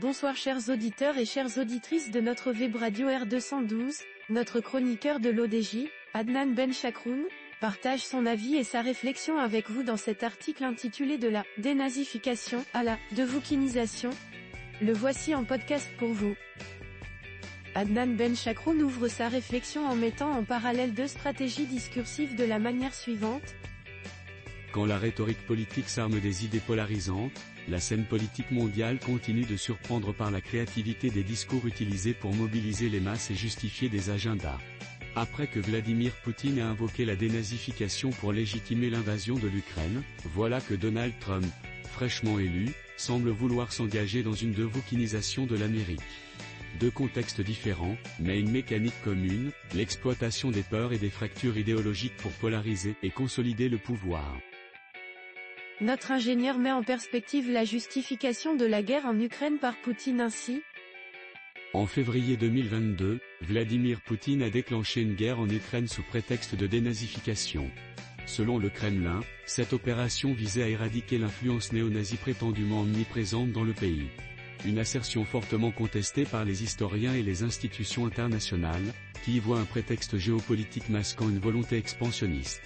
Bonsoir chers auditeurs et chères auditrices de notre web radio R212, notre chroniqueur de l'ODJ, Adnan Benchakroun, partage son avis et sa réflexion avec vous dans cet article intitulé De la dénazification à la devoukinisation. Le voici en podcast pour vous. Adnan Benchakroun ouvre sa réflexion en mettant en parallèle deux stratégies discursives de la manière suivante. Quand la rhétorique politique s'arme des idées polarisantes, la scène politique mondiale continue de surprendre par la créativité des discours utilisés pour mobiliser les masses et justifier des agendas. Après que Vladimir Poutine a invoqué la dénazification pour légitimer l'invasion de l'Ukraine, voilà que Donald Trump, fraîchement élu, semble vouloir s'engager dans une devoukinisation de l'Amérique. Deux contextes différents, mais une mécanique commune, l'exploitation des peurs et des fractures idéologiques pour polariser et consolider le pouvoir. Notre ingénieur met en perspective la justification de la guerre en Ukraine par Poutine ainsi. En février 2022, Vladimir Poutine a déclenché une guerre en Ukraine sous prétexte de dénazification. Selon le Kremlin, cette opération visait à éradiquer l'influence néo-nazie prétendument omniprésente dans le pays. Une assertion fortement contestée par les historiens et les institutions internationales, qui y voient un prétexte géopolitique masquant une volonté expansionniste.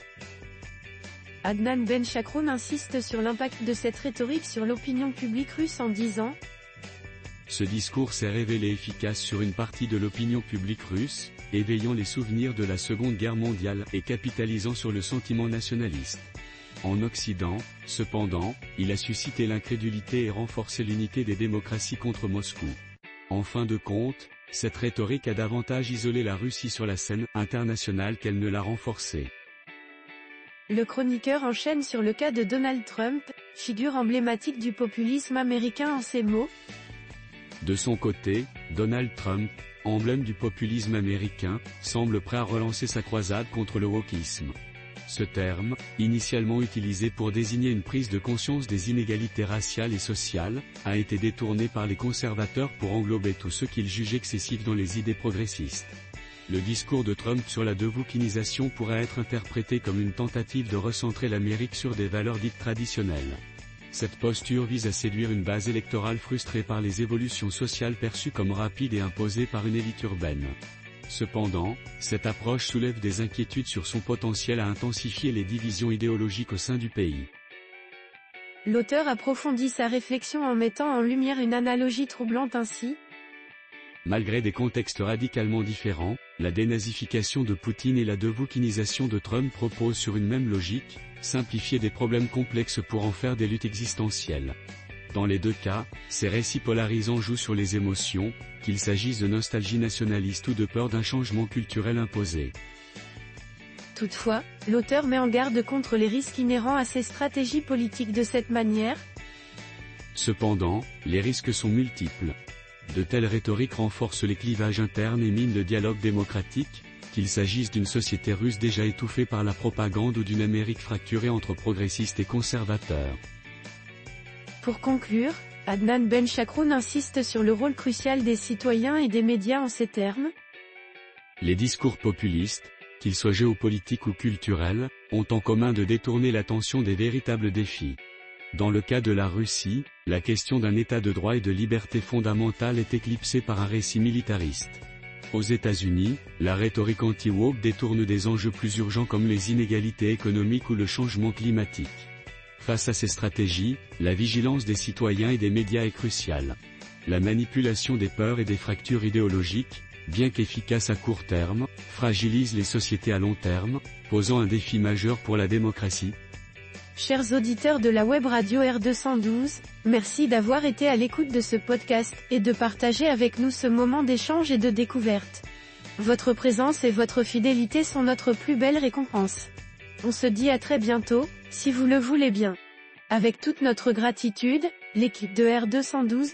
Adnan Benchakroun insiste sur l'impact de cette rhétorique sur l'opinion publique russe en disant « Ce discours s'est révélé efficace sur une partie de l'opinion publique russe, éveillant les souvenirs de la Seconde Guerre mondiale et capitalisant sur le sentiment nationaliste. En Occident, cependant, il a suscité l'incrédulité et renforcé l'unité des démocraties contre Moscou. En fin de compte, cette rhétorique a davantage isolé la Russie sur la scène internationale qu'elle ne l'a renforcée. » Le chroniqueur enchaîne sur le cas de Donald Trump, figure emblématique du populisme américain en ces mots. De son côté, Donald Trump, emblème du populisme américain, semble prêt à relancer sa croisade contre le wokisme. Ce terme, initialement utilisé pour désigner une prise de conscience des inégalités raciales et sociales, a été détourné par les conservateurs pour englober tous ceux qu'ils jugent excessifs dans les idées progressistes. Le discours de Trump sur la devoukinisation pourrait être interprété comme une tentative de recentrer l'Amérique sur des valeurs dites traditionnelles. Cette posture vise à séduire une base électorale frustrée par les évolutions sociales perçues comme rapides et imposées par une élite urbaine. Cependant, cette approche soulève des inquiétudes sur son potentiel à intensifier les divisions idéologiques au sein du pays. L'auteur approfondit sa réflexion en mettant en lumière une analogie troublante ainsi. Malgré des contextes radicalement différents, la dénazification de Poutine et la devoukinisation de Trump reposent sur une même logique, simplifier des problèmes complexes pour en faire des luttes existentielles. Dans les deux cas, ces récits polarisants jouent sur les émotions, qu'il s'agisse de nostalgie nationaliste ou de peur d'un changement culturel imposé. Toutefois, l'auteur met en garde contre les risques inhérents à ces stratégies politiques de cette manière. Cependant, les risques sont multiples. De telles rhétoriques renforcent les clivages internes et minent le dialogue démocratique, qu'il s'agisse d'une société russe déjà étouffée par la propagande ou d'une Amérique fracturée entre progressistes et conservateurs. Pour conclure, Adnan Benchakroun insiste sur le rôle crucial des citoyens et des médias en ces termes. Les discours populistes, qu'ils soient géopolitiques ou culturels, ont en commun de détourner l'attention des véritables défis. Dans le cas de la Russie, la question d'un état de droit et de liberté fondamentale est éclipsée par un récit militariste. Aux États-Unis, la rhétorique anti-woke détourne des enjeux plus urgents comme les inégalités économiques ou le changement climatique. Face à ces stratégies, la vigilance des citoyens et des médias est cruciale. La manipulation des peurs et des fractures idéologiques, bien qu'efficace à court terme, fragilise les sociétés à long terme, posant un défi majeur pour la démocratie. Chers auditeurs de la web radio R212, merci d'avoir été à l'écoute de ce podcast et de partager avec nous ce moment d'échange et de découverte. Votre présence et votre fidélité sont notre plus belle récompense. On se dit à très bientôt, si vous le voulez bien. Avec toute notre gratitude, l'équipe de R212